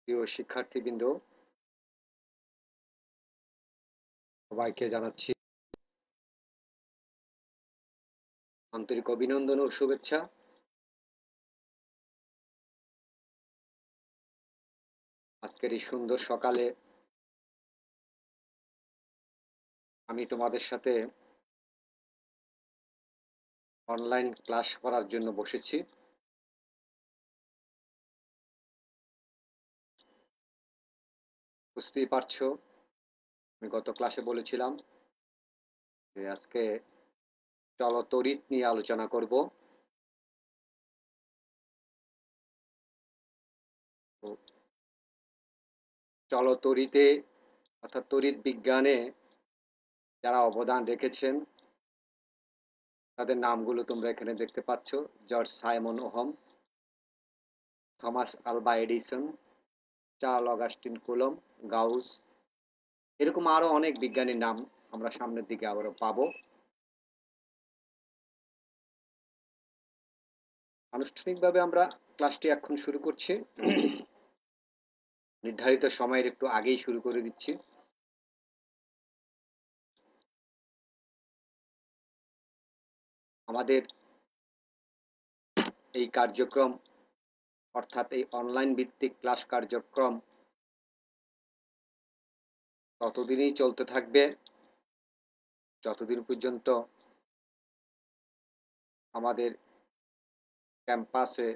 প্রিয় শিক্ষার্থীবৃন্দ, সবাইকে জানাচ্ছি আন্তরিক অভিনন্দন ও শুভেচ্ছা। আজকের এই সুন্দর সকালে আমি তোমাদের সাথে অনলাইন ক্লাস করার জন্য বসেছি। বুঝতেই পারছো, আমি গত ক্লাসে বলেছিলাম যে আজকে চলতরিৎ নিয়ে আলোচনা করব। চলতরিতে অর্থাৎ তড়িৎ বিজ্ঞানে যারা অবদান রেখেছেন তাদের নামগুলো তোমরা এখানে দেখতে পাচ্ছ: George Simon Ohm, Thomas Alva Edison, Charles Augustin Coulomb, Gauss, এরকম আরো অনেক বিজ্ঞানীর নাম আমরা সামনের দিকে আবারও পাবো। আনুষ্ঠানিকভাবে আমরা ক্লাসটি এখন শুরু করছি। নির্ধারিত সময়ের একটু আগেই শুরু করে দিচ্ছি। আমাদের এই কার্যক্রম অর্থাৎ এই অনলাইন ভিত্তিক ক্লাস কার্যক্রম ততদিনই চলতে থাকবে যতদিন পর্যন্ত আমাদের ক্যাম্পাসে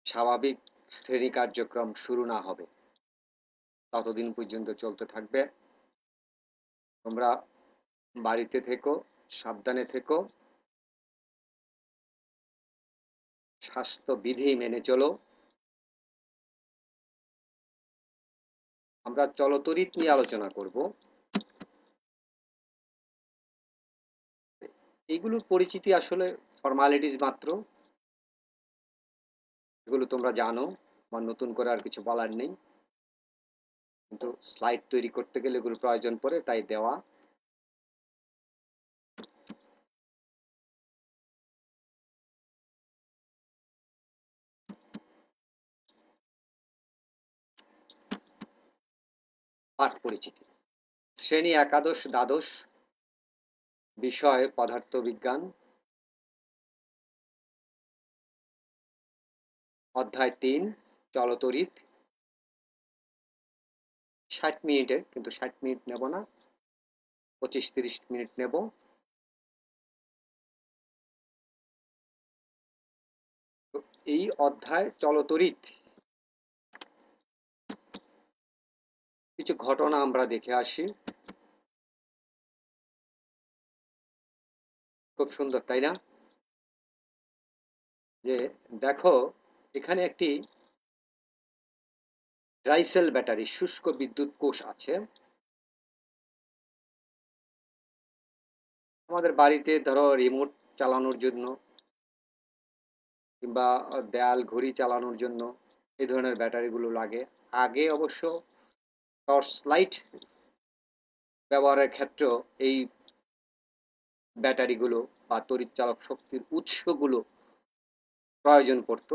স্বাভাবিক শ্রেণী কার্যক্রম শুরু না হবে, ততদিন পর্যন্ত চলতে থাকবে। তোমরা বাড়িতে থেকো, সাবধানে থেকো, স্বাস্থ্যবিধি মেনে চলো। আমরা চলতরিৎ নিয়ে আলোচনা করব। এইগুলোর পরিচিতি আসলে ফর্মালিটিস মাত্র, এগুলো তোমরা জানো, আমার নতুন করে আর কিছু বলার নেই। কিন্তু স্লাইড তৈরি করতে গেলে এগুলো প্রয়োজন পড়ে, তাই দেওয়া। পাঠ পরিচিতি: শ্রেণী একাদশ দ্বাদশ, বিষয় পদার্থবিজ্ঞান, অধ্যায় 3 চলতরিৎ। 60 মিনিটের, কিন্তু 60 মিনিট নেব না, 25-30 মিনিট নেব। তো এই অধ্যায় চলতরিৎ কিছু ঘটনা আমরা দেখে আসি। খুব সুন্দর, তাই না? যে দেখো, এখানে একটি ড্রাই সেল ব্যাটারি, শুষ্ক বিদ্যুৎ কোষ আছে। আমাদের বাড়িতে ধরো রিমোট চালানোর জন্য কিংবা দেয়াল ঘড়ি চালানোর জন্য এই ধরনের ব্যাটারিগুলো লাগে। আগে অবশ্য টর্চ লাইট ব্যবহারের ক্ষেত্রেও এই ব্যাটারিগুলো বা তড়িৎচালক শক্তির উৎসগুলো প্রয়োজন পড়ত।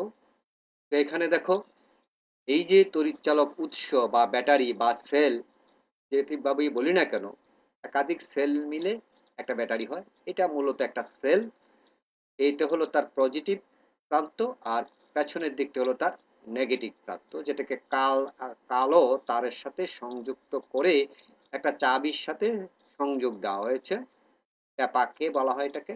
তো এখানে দেখো, এই যে তড়িৎচালক উৎস বা ব্যাটারি বা সেল, যেভাবেই বলি না কেন, একাধিক সেল মিলে একটা ব্যাটারি হয়। এটা মূলত একটা সেল। এইটা হলো তার পজিটিভ প্রান্ত, আর পেছনের দিকটা হলো তার নেগেটিভ প্রান্ত, যেটাকে কালো তারের সাথে সংযুক্ত করে একটা চাবির সাথে সংযোগ দেওয়া হয়েছে। ট্যাপাকে বলা হয় এটাকে।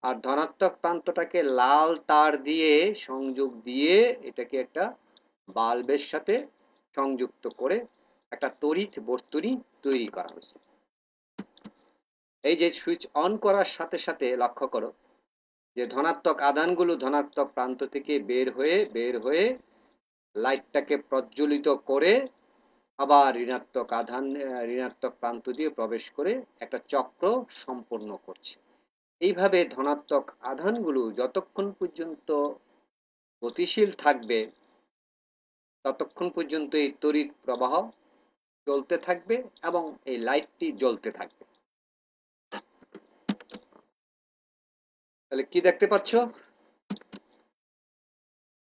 আর ধনাত্মক প্রান্তটাকে লাল তার দিয়ে সংযোগ দিয়ে এটাকে একটা বাল্বের সাথে সংযুক্ত করে একটা তড়িৎ বর্তুনি তৈরি করা হয়েছে। এই যে সুইচ অন করার সাথে সাথে লক্ষ্য করো যে ধনাত্মক আধানগুলো ধনাত্মক প্রান্ত থেকে বের হয়ে লাইটটাকে প্রজ্বলিত করে আবার ঋণাত্মক প্রান্ত দিয়ে প্রবেশ করে একটা চক্র সম্পূর্ণ করছে। এইভাবে ধনাত্মক আধানগুলো যতক্ষণ পর্যন্ত গতিশীল থাকবে ততক্ষণ পর্যন্ত এই তড়িৎ প্রবাহ চলতে থাকবে এবং এই লাইটটি জ্বলতে থাকবে। তাহলে কি দেখতে পাচ্ছ?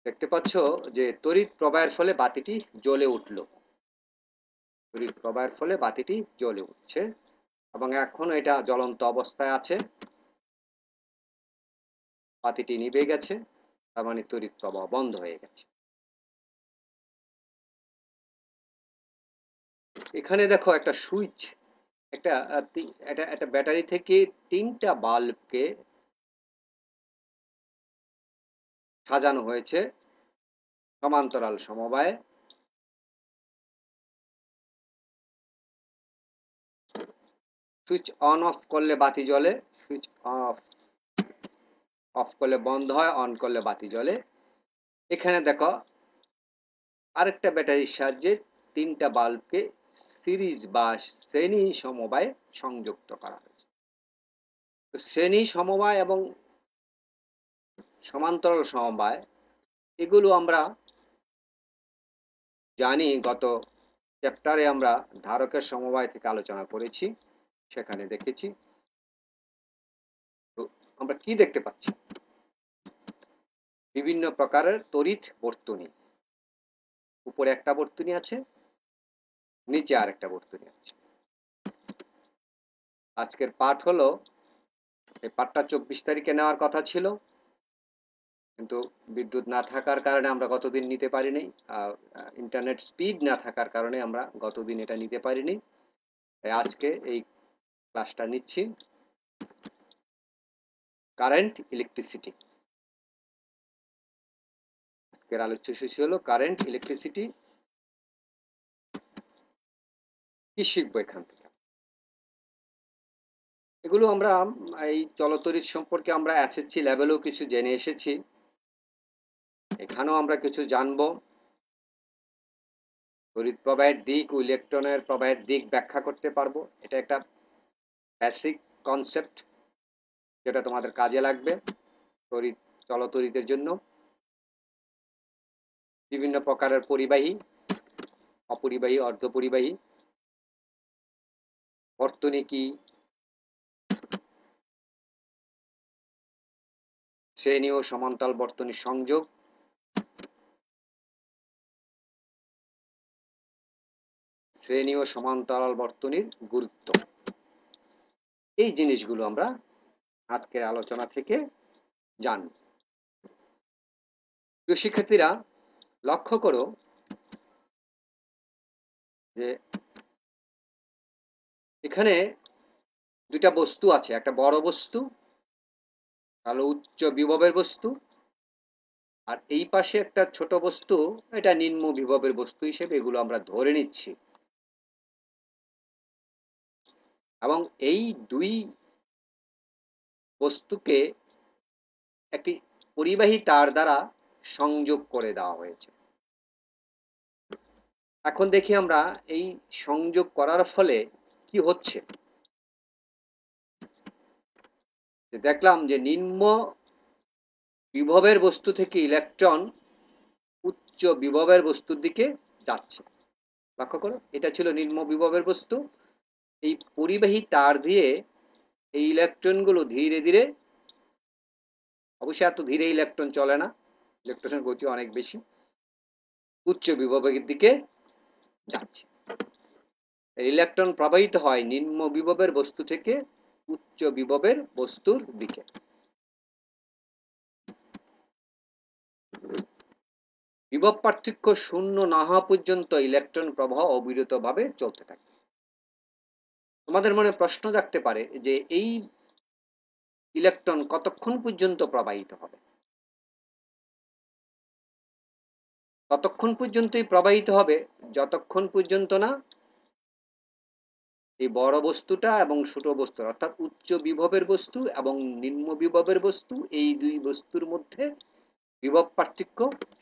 দেখতে পাচ্ছ যে তড়িৎ প্রবাহের ফলে বাতিটি জ্বলে উঠল। তড়িৎ প্রবাহের ফলে বাতিটি জ্বলে উঠছে এবং এখন এটা জ্বলন্ত অবস্থায় আছে। বাতিটি নিভে গেছে, তার মানে তড়িৎ প্রবাহ বন্ধ হয়ে গেছে। এখানে দেখো একটা সুইচ, একটা ব্যাটারি থেকে 3টা বাল্বকে সাজানো হয়েছে সমান্তরাল সমবায়ে। সুইচ অন অফ করলে বাতি জ্বলে, সুইচ অফ করলে বন্ধ হয়, অন করলে বাতি জ্বলে। এখানে দেখো আরেকটা ব্যাটারির সাহায্যে 3টা বাল্বকে সিরিজ বা শ্রেণী সমবায়ে সংযুক্ত করা হয়েছে। শ্রেণী সমবায় এবং সমান্তরাল সমবায় এগুলো আমরা জানি, গত চ্যাপ্টারে আমরা ধারকের সমবায় থেকে আলোচনা করেছি, সেখানে দেখেছি। তো আমরা কি দেখতে পাচ্ছি? বিভিন্ন প্রকারের তড়িৎ বর্তনী। উপরে একটা বর্তনী আছে, নিচে আরেকটা বর্তনী আছে। আজকের পাঠ হলো, এই পাঠটা 24 তারিখে নেওয়ার কথা ছিল, কিন্তু বিদ্যুৎ না থাকার কারণে আমরা গতদিন নিতে পারিনি। ইন্টারনেট স্পিড না থাকার কারণে আমরা গতদিন এটা নিতে পারিনি। আজকে এই ক্লাসটা নিচ্ছি। Current, electricity. আজকের আলোচ্য বিষয় হলো কারেন্ট, ইলেকট্রিসিটি। কি শিখবো এখান থেকে? এগুলো আমরা এই চলতরিৎ সম্পর্কে আমরা এসএসসি লেভেলেও কিছু জেনে এসেছি, এখানেও আমরা কিছু জানবো। তড়িৎ প্রবাহের দিক ও ইলেকট্রনের প্রবাহের দিক ব্যাখ্যা করতে পারবো। এটা একটা বেসিক কনসেপ্ট, যেটা তোমাদের কাজে লাগবে তড়িৎ, চলতরিতের জন্য। বিভিন্ন প্রকারের পরিবাহী, অপরিবাহী, অর্ধপরিবাহী, বর্তনী কি, শ্রেণী ও সমান্তরাল বর্তনীর সংযোগ, শ্রেণী ও সমান্তরাল বর্তনীর গুরুত্ব, এই জিনিসগুলো আমরা আজকের আলোচনা থেকে জানব। প্রিয় শিক্ষার্থীরা, লক্ষ্য করো যে এখানে দুইটা বস্তু আছে, একটা বড় বস্তু, তাহলে উচ্চ বিভবের বস্তু, আর এই পাশে একটা ছোট বস্তু, এটা নিম্ন বিভবের বস্তু হিসেবে এগুলো আমরা ধরে নিচ্ছি। এবং এই দুই বস্তুকে একটি পরিবাহী তার দ্বারা সংযোগ করে দেওয়া হয়েছে। এখন দেখি আমরা এই সংযোগ করার ফলে কি হচ্ছে। দেখলাম যে নিম্ন বিভবের বস্তু থেকে ইলেকট্রন উচ্চ বিভবের বস্তুর দিকে যাচ্ছে। লক্ষ্য করো, এটা ছিল নিম্ন বিভবের বস্তু। এই পরিবাহী তার দিয়ে এই ইলেকট্রনগুলো ধীরে ধীরে, অবশ্যই এত ধীরে ইলেকট্রন চলে না, ইলেকট্রনের গতি অনেক বেশি, উচ্চ বিভবের দিকে যাচ্ছে। ইলেকট্রন প্রবাহিত হয় নিম্ন বিভবের বস্তু থেকে উচ্চ বিভবের বস্তুর দিকে। বিভব পার্থক্য শূন্য না হওয়া পর্যন্ত ইলেকট্রন প্রবাহ অবিরতভাবে চলতে থাকে। তোমাদের মনে প্রশ্ন জাগতে পারে যে এই ইলেকট্রন কতক্ষণ পর্যন্ত প্রবাহিত হবে? ততক্ষণ পর্যন্তই প্রবাহিত হবে যতক্ষণ পর্যন্ত না এই বড় বস্তুটা এবং ছোট বস্তু, অর্থাৎ উচ্চ বিভবের বস্তু এবং নিম্ন বিভবের বস্তু, এই দুই বস্তুর মধ্যে বিভব পার্থক্য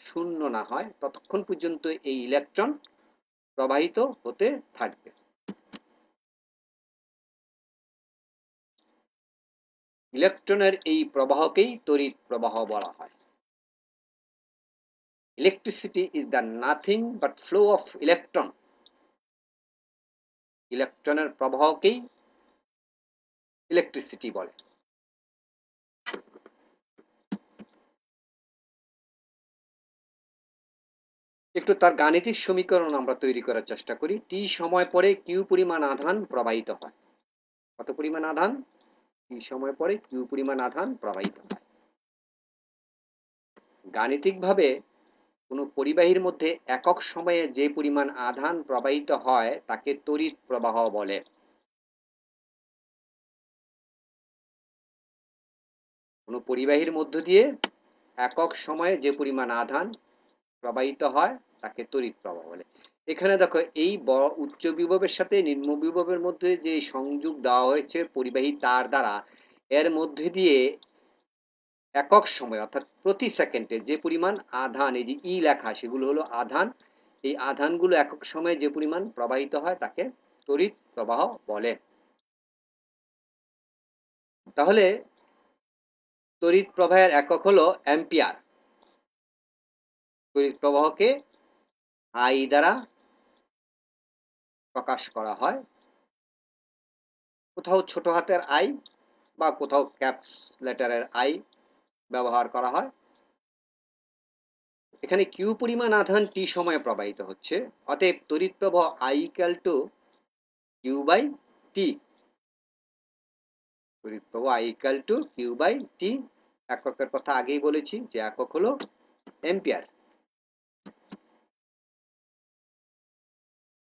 শূন্য না হয়, ততক্ষণ পর্যন্ত এই ইলেকট্রন প্রবাহিত হতে থাকবে। ইলেকট্রনের এই প্রবাহকেই তড়িৎ প্রবাহ বলা হয়। Electricity is the nothing but flow of electron. ইলেকট্রনের প্রবাহকেই ইলেকট্রিসিটি বলে। একটু তার গাণিতিক সমীকরণ আমরা তৈরি করার চেষ্টা করি। টি সময় পরে কিউ পরিমাণ আধান প্রবাহিত হয়। কত পরিমাণ আধান? টি সময় পরে কিউ পরিমাণ আধান প্রবাহিত হয়। গাণিতিকভাবে কোনো পরিবাহীর মধ্যে একক সময়ে যে পরিমাণ আধান প্রবাহিত হয় তাকে তড়িৎ প্রবাহ বলে। কোনো পরিবাহীর মধ্য দিয়ে একক সময়ে যে পরিমাণ আধান প্রবাহিত হয় তাকে তড়িৎ প্রবাহ বলে। এখানে দেখো এই উচ্চ বিভবের সাথে নিম্ন বিভবের মধ্যে যে সংযোগ দেওয়া হয়েছে পরিবাহী তার দ্বারা, এর মধ্যে দিয়ে একক সময় অর্থাৎ প্রতি সেকেন্ডে যে পরিমাণ আধান, এই যে ই লেখা, সেগুলো হলো আধান। এই আধানগুলো একক সময়ে যে পরিমাণ প্রবাহিত হয় তাকে তড়িৎ প্রবাহ বলে। তাহলে তড়িৎ প্রবাহের একক হলো অ্যাম্পিয়ার। তড়িৎ প্রবাহকে আই দ্বারা প্রকাশ করা হয়, কোথাও ছোট হাতের আই বা কোথাও ক্যাপস লেটারের আই ব্যবহার করা হয়। এখানে কিউ পরিমাণ আধান টি সময়ে প্রবাহিত হচ্ছে, অতএব তড়িৎ প্রবাহ I equal to Q by T. তড়িৎ প্রবাহ I equal to Q by T. এককের কথা আগেই বলেছি যে একক হলো অ্যাম্পিয়ার।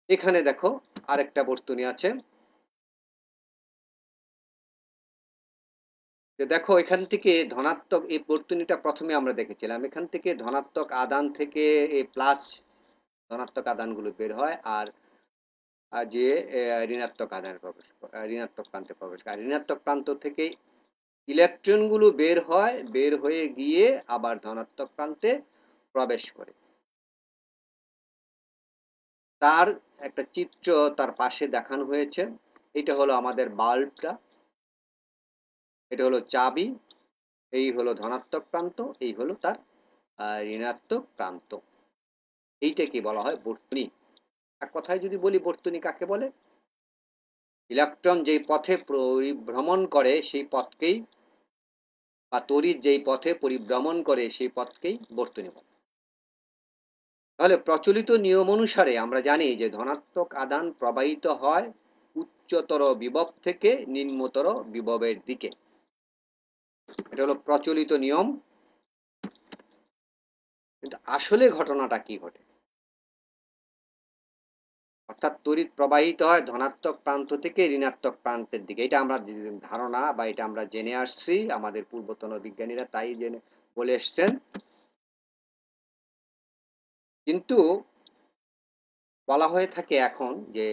এখানে দেখো আরেকটা বর্তনী আছে, দেখো এখান থেকে ধনাত্মক, এই বর্তনীটা প্রথমে আমরা দেখেছিলাম, এখান থেকে ধনাত্মক আধান থেকে এই প্লাস ধনাত্মক আধানগুলো বের হয়, আর যে ঋণাত্মক আধানে প্রবেশ ঋণাত্মক প্রান্তে প্রবেশ করে। ঋণাত্মক প্রান্ত থেকে ইলেকট্রনগুলো বের হয়, বের হয়ে গিয়ে আবার ধনাত্মক প্রান্তে প্রবেশ করে। তার একটা চিত্র তার পাশে দেখানো হয়েছে। এটা হলো আমাদের বাল্বটা, এটা হলো চাবি, এই হলো ধনাত্মক প্রান্ত, এই হলো তার ঋণাত্মক প্রান্ত। এইটাকে বলা হয় বর্তনী। এক কথায় যদি বলি বর্তনী কাকে বলে? ইলেকট্রন যেই পথে পরিভ্রমণ করে সেই পথকেই, বা তড়িৎ যেই পথে পরিভ্রমণ করে সেই পথকেই বর্তনী বলে। তাহলে প্রচলিত নিয়ম অনুসারে আমরা জানি যে ধনাত্মক আধান প্রবাহিত হয় উচ্চতর বিভব থেকে নিম্নতর বিভবের দিকে। এটা হলো প্রচলিত নিয়ম। কিন্তু আসলে ঘটনাটা কি ঘটে? অর্থাৎ তড়িৎ প্রবাহিত হয় ধনাত্মক প্রান্ত থেকে ঋণাত্মক প্রান্তের দিকে, এটা আমরা ধারণা বা এটা আমরা জেনে আসছি, আমাদের পূর্বতন বিজ্ঞানীরা তাই জেনে বলে এসছেন। কিন্তু বলা হয়ে থাকে এখন যে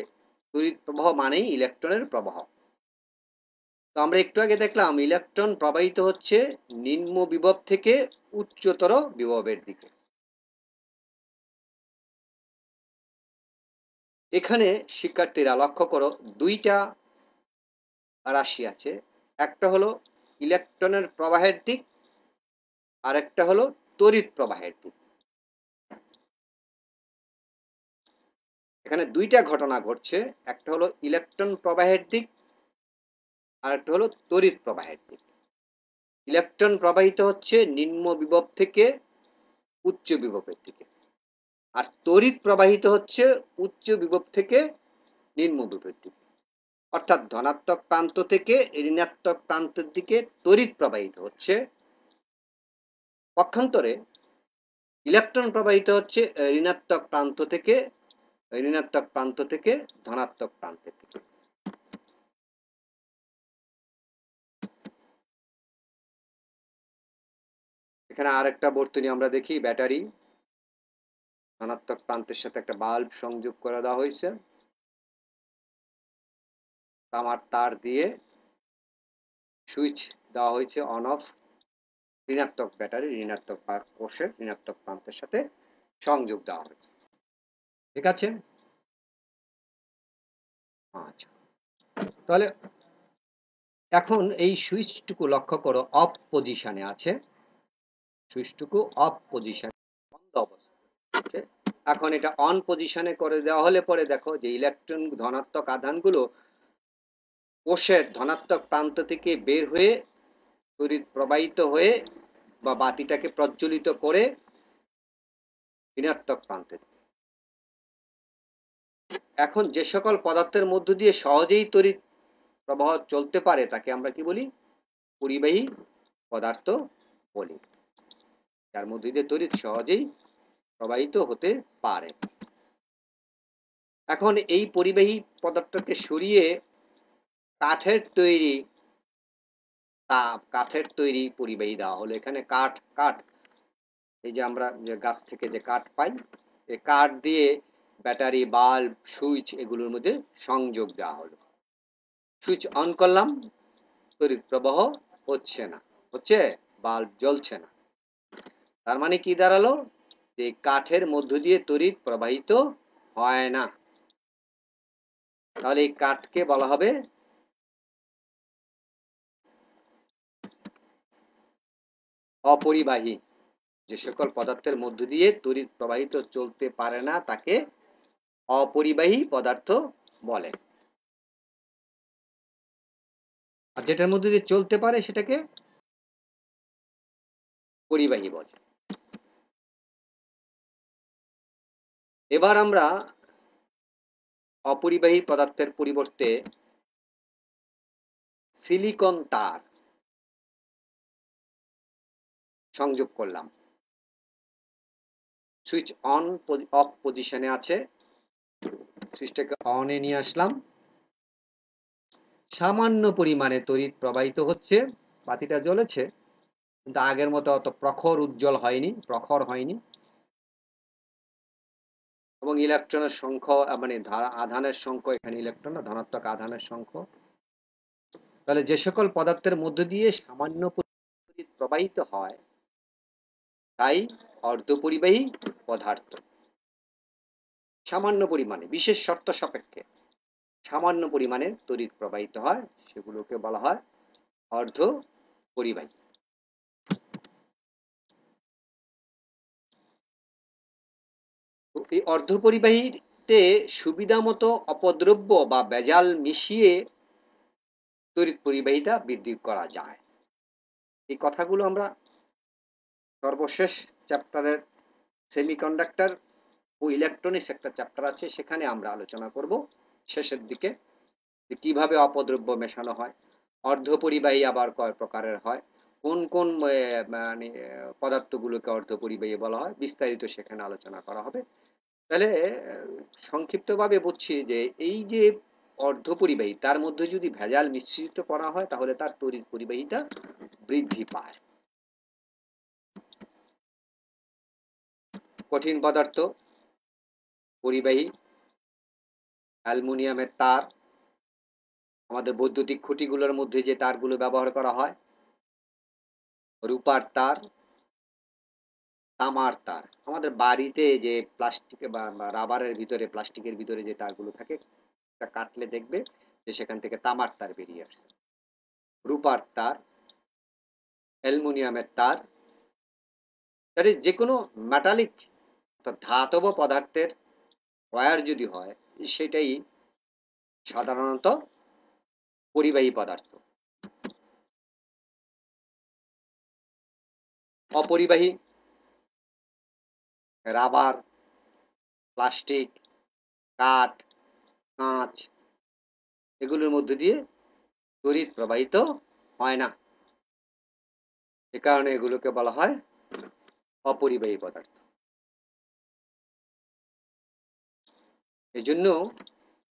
তড়িৎ প্রবাহ মানেই ইলেকট্রনের প্রবাহ। তো আমরা একটু আগে দেখলাম ইলেকট্রন প্রবাহিত হচ্ছে নিম্ন বিভব থেকে উচ্চতর বিভবের দিকে। এখানে শিক্ষার্থীরা লক্ষ্য করো, দুইটা রাশি আছে, একটা হলো ইলেকট্রনের প্রবাহের দিক, আর একটা হলো তড়িৎ প্রবাহের দিক। এখানে দুইটা ঘটনা ঘটছে, একটা হলো ইলেকট্রন প্রবাহের দিক, আর একটা হলো তড়িৎ প্রবাহের দিক। ইলেকট্রন প্রবাহিত হচ্ছে নিম্ন বিভব থেকে উচ্চ বিভবের দিকে, আর তড়িৎ প্রবাহিত হচ্ছে উচ্চ বিভব থেকে নিম্ন বিভবের দিকে। অর্থাৎ ধনাত্মক প্রান্ত থেকে ঋণাত্মক প্রান্তের দিকে তড়িৎ প্রবাহিত হচ্ছে, পক্ষান্তরে ইলেকট্রন প্রবাহিত হচ্ছে ঋণাত্মক প্রান্ত থেকে ধনাত্মক প্রান্তের দিকে। এখানে আরেকটা বর্তনী আমরা দেখি, ব্যাটারি, ধনাত্মক প্রান্তের সাথে একটা বাল্ব সংযোগ করে দেওয়া হয়েছে, তামার তার দিয়ে সুইচ দেওয়া হয়েছে অন অফ, ঋণাত্মক ব্যাটারি ঋণাত্মক কোষের ঋণাত্মক প্রান্তের সাথে সংযোগ দেওয়া হয়েছে। ঠিক আছে? আচ্ছা, তাহলে এখন এই সুইচটুকু লক্ষ্য করো, অফ পজিশনে আছে, সুইচটুকু অফ পজিশনে বন্ধ অবস্থা। এখন এটা অন পজিশনে করে দেওয়া হলে পরে দেখো যে ইলেকট্রন ধনাত্মক আধানগুলো কোষের ধনাত্মক প্রান্ত থেকে বের হয়ে তড়িৎ প্রবাহিত হয়ে বা বাতিটাকে প্রজ্বলিত করে ঋণাত্মক প্রান্তে। এখন যে সকল পদার্থের মধ্য দিয়ে সহজেই তড়িৎ প্রবাহ চলতে পারে তাকে আমরা কি বলি? পরিবাহী পদার্থ বলি, যার মধ্য দিয়ে তড়িৎ সহজেই প্রবাহিত হতে পারে। এখন এই পরিবাহী পদার্থকে সরিয়ে কাঠের তৈরি পরিবাহী দেওয়া হলো। এখানে কাঠ এই যে আমরা যে গাছ থেকে যে কাঠ পাই, এই কাঠ দিয়ে ব্যাটারি, বাল্ব, সুইচ এগুলোর মধ্যে সংযোগ দেওয়া হলো। সুইচ অন করলাম, তড়িৎ প্রবাহ হচ্ছে না, বাল্ব জ্বলছে না। তার মানে কি দাঁড়ালো? যে কাঠের মধ্য দিয়ে তড়িৎ প্রবাহিত হয় না। তাহলে এই কাঠকে বলা হবে অপরিবাহী। যে সকল পদার্থের মধ্য দিয়ে তড়িৎ প্রবাহিত চলতে পারে না তাকে অপরিবাহী পদার্থ বলে, আর যেটার মধ্যে দিয়ে চলতে পারে সেটাকে পরিবাহী বলে। এবার আমরা অপরিবাহী পদার্থের পরিবর্তে সিলিকন তার সংযোগ করলাম। সুইচ অফ পজিশনে আছে, সুইচটাকে অনে নিয়ে আসলাম। সামান্য পরিমাণে তড়িৎ প্রবাহিত হচ্ছে, বাতিটা জ্বলেছে, কিন্তু আগের মতো অত প্রখর হয়নি। এবং ইলেকট্রনের সংখ্যা মানে আধানের সংখ্যা, এখানে ইলেকট্রন না, ধনাত্মক আধানের সংখ্যা। তাহলে যে সকল পদার্থের মধ্য দিয়ে সামান্য তড়িৎ প্রবাহিত হয় তাই অর্ধপরিবাহী পদার্থ। সামান্য পরিমাণে, বিশেষ শর্ত সাপেক্ষে সামান্য পরিমাণে তড়িৎ প্রবাহিত হয়, সেগুলোকে বলা হয় অর্ধপরিবাহী। এই অর্ধপরিবাহীতে সুবিধা মতো অপদ্রব্য বা ভেজাল মিশিয়ে তড়িৎ পরিবাহিতা বৃদ্ধি করা যায়। এই কথাগুলো আমরা সর্বশেষ চ্যাপ্টারের সেমিকন্ডাক্টর ও ইলেকট্রনিক্স একটা চ্যাপ্টার আছে, সেখানে আমরা আলোচনা করব শেষের দিকে, যে কিভাবে অপদ্রব্য মেশানো হয়, অর্ধপরিবাহী আবার কয় প্রকারের হয়, কোন কোন মানে পদার্থগুলোকে অর্ধপরিবাহী বলা হয়, বিস্তারিত সেখানে আলোচনা করা হবে। তাহলে সংক্ষিপ্তভাবে বুঝছি যে এই যে অর্ধপরিবাহী, তার মধ্যে যদি ভেজাল মিশ্রিত করা হয় তাহলে তার তড়িৎ পরিবাহিতা বৃদ্ধি পায়। কঠিন পদার্থ পরিবাহী, অ্যালুমিনিয়ামের তার, আমাদের বৈদ্যুতিক খুঁটিগুলোর মধ্যে যে তারগুলো ব্যবহার করা হয়, রূপার তার, তামার তার, আমাদের বাড়িতে যে প্লাস্টিক বা রাবারের ভিতরে, প্লাস্টিকের ভিতরে যে তারগুলো থাকে, কাটলে দেখবে যে সেখান থেকে তামার তার বেরিয়ে আসছে। রূপার তার, অ্যালুমিনিয়ামের তার, যে কোনো মেটালিক ধাতব পদার্থের ওয়্যার যদি হয়, সেটাই সাধারণত পরিবাহী পদার্থ। অপরিবাহী রাবার, প্লাস্টিক, কাঠ, কাঁচ, এগুলোর মধ্যে দিয়ে তড়িৎ প্রবাহিত হয় না, এ কারণে এগুলোকে বলা হয় অপরিবাহী পদার্থ। এই জন্য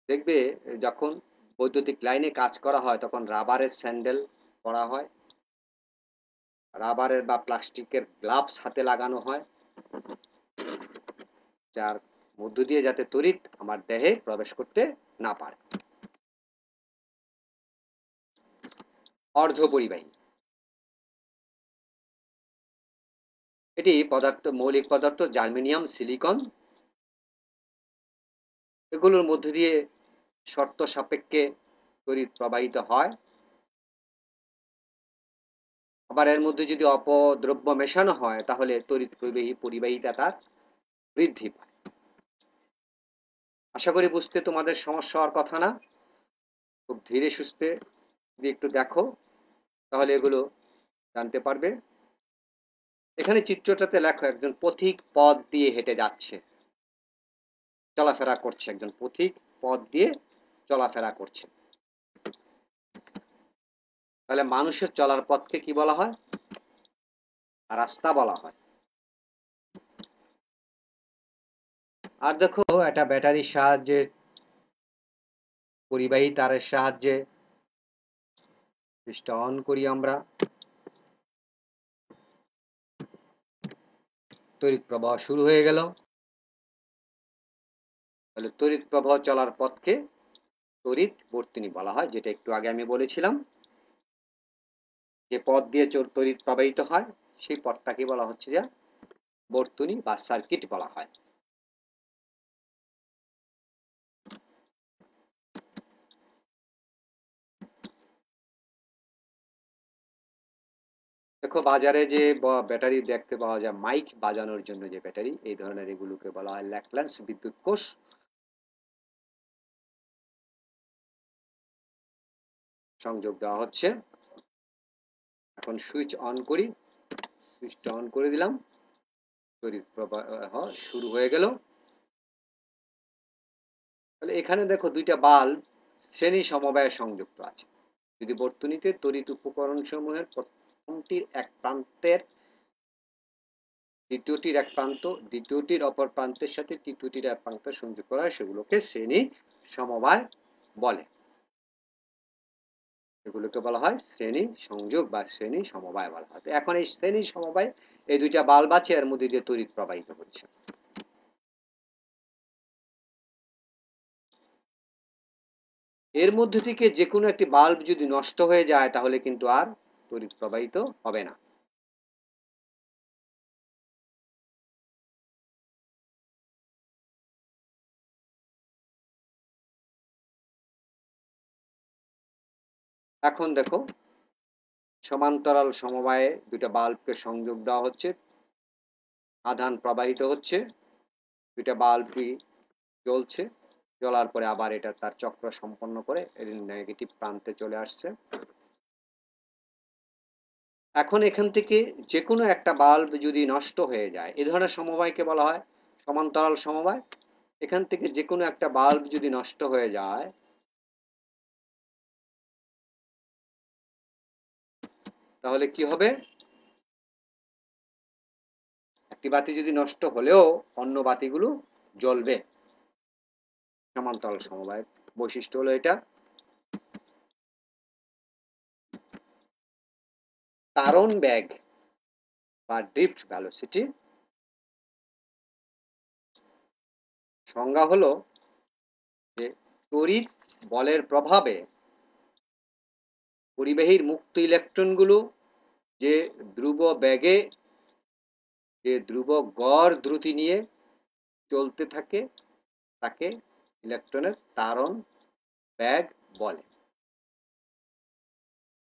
দেখবে যখন বৈদ্যুতিক লাইনে কাজ করা হয় তখন রাবারের স্যান্ডেল পরা হয়, রাবারের বা প্লাস্টিকের গ্লাভস হাতে লাগানো হয়, যার মধ্য দিয়ে যাতে তড়িৎ আমার দেহে প্রবেশ করতে না পারে। অর্ধপরিবাহী, এটি মৌলিক পদার্থ জার্মেনিয়াম, সিলিকন, এগুলোর মধ্যে দিয়ে শর্ত সাপেক্ষে তড়িৎ প্রবাহিত হয়। আবার এর মধ্যে যদি অপদ্রব্য মেশানো হয় তাহলে তড়িৎ পরিবাহিতা তার বৃদ্ধি পায়। আশা করি বুঝতে তোমাদের সমস্যা হওয়ার কথা না। খুব ধীরে সুস্থে যদি একটু দেখো তাহলে এগুলো জানতে পারবে। এখানে চিত্রটাতে লেখো একজন পথিক পথ দিয়ে হেঁটে যাচ্ছে, চলাফেরা করছে, একজন পথিক পথ দিয়ে চলাফেরা করছে। তাহলে মানুষের চলার পথকে কি বলা হয়? রাস্তা বলা হয়। আর দেখো একটা ব্যাটারির সাহায্যে, পরিবাহী তারের সাহায্যে সুইচটা অন করি আমরা, তড়িৎ প্রবাহ শুরু হয়ে গেল। তাহলে তড়িৎ প্রবাহ চলার পথকে তড়িৎ বর্তনী বলা হয়, যেটা একটু আগে আমি বলেছিলাম। যে পথ দিয়ে তড়িৎ প্রবাহিত হয় সেই পথটাকে বলা হচ্ছে যে বর্তনী বা সার্কিট বলা হয়। দেখো বাজারে যে ব্যাটারি দেখতে পাওয়া যায়, মাইক বাজানোর জন্য যে ব্যাটারি, এই ধরনের এগুলোকে বলা হয় ল্যাকল্যান্স বিদ্যুৎ কোষ। সংযোগ দেওয়া হচ্ছে। এখন সুইচ অন করি, সুইচটা অন করে দিলাম, তড়িৎ প্রবাহ শুরু হয়ে গেল। তাহলে এখানে দেখো দুইটা বাল্ব শ্রেণী সমবায়ে সংযুক্ত আছে। যদি বর্তনীতে তড়িৎ উপকরণ সমূহের প্রথমটির এক প্রান্তের দ্বিতীয়টির এক প্রান্ত দ্বিতীয়টির অপর প্রান্তের সাথে তৃতীয়টির এক প্রান্ত সংযোগ করা হয়, সেগুলোকে শ্রেণী সমবায় বলে। এগুলোকে বলা হয় শ্রেণী সংযোগ বা শ্রেণী সমবায় বলা হয়। এখন এই শ্রেণী সমবায়, এই দুইটা বাল্ব আছে, এর মধ্যে দিয়ে তড়িৎ প্রবাহিত হচ্ছে। এর মধ্যে থেকে যে কোনো একটি বাল্ব যদি নষ্ট হয়ে যায় তাহলে কিন্তু আর তড়িৎ প্রবাহিত হবে না। এখন দেখো সমান্তরাল সমবায়ে দুইটা বাল্বকে সংযোগ দেওয়া হচ্ছে, আধান প্রবাহিত হচ্ছে, দুইটা বাল্বই জ্বলছে, জ্বলার পরে আবার এটা তার চক্র সম্পন্ন করে এর নেগেটিভ প্রান্তে চলে আসছে। এখন এখান থেকে যে কোনো একটা বাল্ব যদি নষ্ট হয়ে যায়, এই ধরনের সমবায়কে বলা হয় সমান্তরাল সমবায়। এখান থেকে যে কোনো একটা বাল্ব যদি নষ্ট হয়ে যায় তাহলে কি হবে? একটি বাতি যদি নষ্ট হলেও অন্য বাতিগুলো জ্বলবে। সমান্তরাল সমবায়ের বৈশিষ্ট্য হলো এটা। তারণ বেগ বা ড্রিফট ভেলোসিটি সংজ্ঞা হলো যে তড়িৎ বলের প্রভাবে পরিবাহীর মুক্ত ইলেকট্রনগুলো যে ধ্রুব বেগে, যে ধ্রুব গড় দ্রুতি নিয়ে চলতে থাকে তাকে ইলেকট্রনের তারণ বেগ বলে।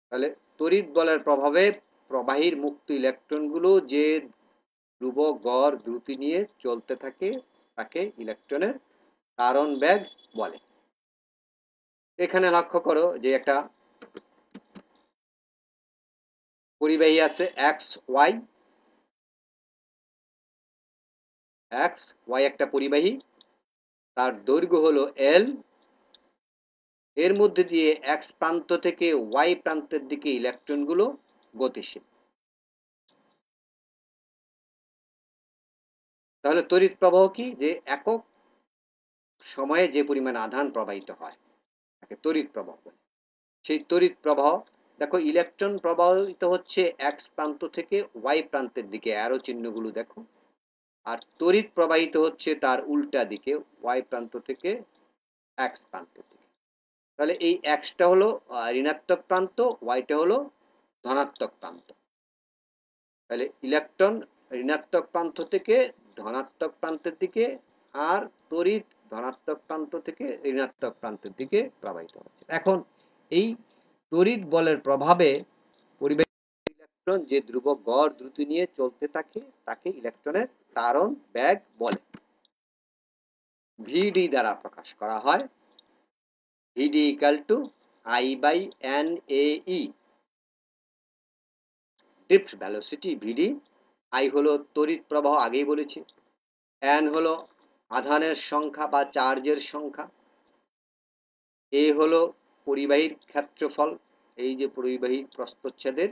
তাহলে তড়িৎ বলের প্রভাবে প্রবাহীর মুক্ত ইলেকট্রনগুলো যে ধ্রুব গড় দ্রুতি নিয়ে চলতে থাকে তাকে ইলেকট্রনের তারণ বেগ বলে। এখানে লক্ষ্য করো যে একটা পরিবাহী আছে এক্স ওয়াই, এক্স ওয়াই একটা পরিবাহী, তার দৈর্ঘ্য হলো এল। এর মধ্যে দিয়ে এক্স প্রান্ত থেকে ওয়াই প্রান্তের দিকে ইলেকট্রনগুলো গতিশীল। তাহলে তড়িৎ প্রবাহ কি? যে একক সময়ে যে পরিমাণ আধান প্রবাহিত হয় তাকে তড়িৎ প্রবাহ বলে। সেই তড়িৎ প্রবাহ দেখো, ইলেকট্রন প্রবাহিত হচ্ছে এক্স প্রান্ত থেকে ওয়াই প্রান্তের দিকে, অ্যারো চিহ্নগুলো দেখো। আর তড়িৎ প্রবাহিত হচ্ছে তার উল্টা দিকে, ওয়াই প্রান্ত থেকে এক্স প্রান্তের দিকে। তাহলে এই এক্সটা হলো ঋণাত্মক প্রান্ত, ওয়াইটা হলো ধনাত্মক প্রান্ত। তাহলে ইলেকট্রন ঋণাত্মক প্রান্ত থেকে ধনাত্মক প্রান্তের দিকে, আর তড়িৎ ধনাত্মক প্রান্ত থেকে ঋণাত্মক প্রান্তের দিকে প্রবাহিত হচ্ছে। এখন এই তড়িৎ বলের প্রভাবে পরিবেশ ইলেকট্রন যে ধ্রুবক গড় দ্রুতি নিয়ে চলতে থাকে তাকে ইলেকট্রনের তারণ বেগ বলে। ভিডি দ্বারা প্রকাশ করা হয়। V D equal to I by N A E, drift velocity V D I হলো তড়িৎ প্রবাহ, আগেই বলেছি। এন হলো আধানের সংখ্যা বা চার্জের সংখ্যা। এ হলো পরিবাহীর ক্ষেত্রফল, এই যে পরিবাহীর প্রস্থচ্ছেদের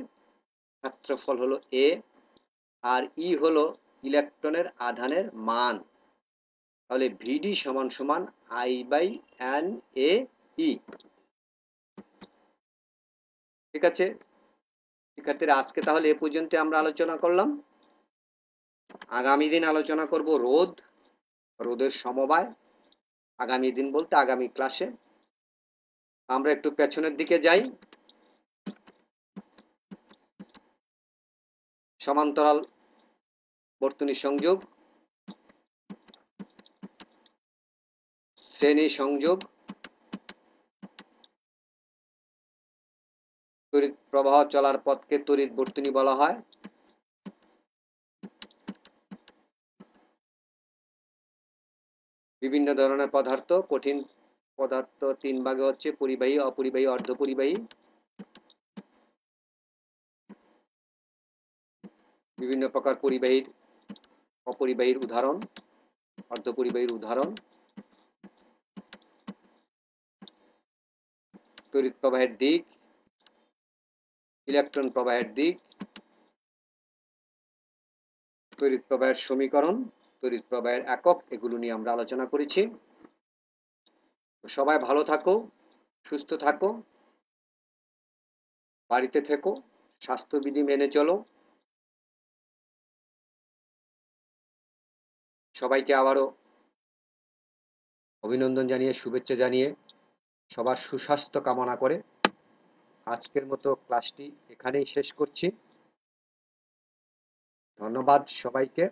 ক্ষেত্রফল হলো এ। আর ই হলো ইলেকট্রনের আধানের মান। তাহলে ভিডি সমান সমান আই বাই এন এ ই। ঠিক আছে শিক্ষার্থীরা, আজকে তাহলে এ পর্যন্ত আমরা আলোচনা করলাম। আগামী দিন আলোচনা করব রোদের সমবায়। আগামী দিন বলতে আগামী ক্লাসে। আমরা একটু পেছনের দিকে যাই। সমান্তরাল বর্তনী সংযোগ, শ্রেণী সংযোগ, তড়িৎ প্রবাহ চলার পথকে তড়িৎ বর্তনী বলা হয়। বিভিন্ন ধরনের পদার্থ, কঠিন পদার্থ 3 ভাগে হচ্ছে: পরিবাহী, অপরিবাহী, অর্ধপরিবাহী। বিভিন্ন প্রকার পরিবাহীর, অপরিবাহীর উদাহরণ, অর্ধপরিবাহীর উদাহরণ, তড়িৎ প্রবাহের দিক, ইলেকট্রন প্রবাহের দিক, তড়িৎ প্রবাহের সমীকরণ, তড়িৎ প্রবাহের একক, এগুলো নিয়ে আমরা আলোচনা করেছি। সবাই ভালো থাকো, সুস্থ থাকো, বাড়িতে থেকো, স্বাস্থ্যবিধি মেনে চলো। সবাইকে আবারও অভিনন্দন জানিয়ে, শুভেচ্ছা জানিয়ে, সবার সুস্বাস্থ্য কামনা করে আজকের মতো ক্লাসটি এখানেই শেষ করছি। ধন্যবাদ সবাইকে।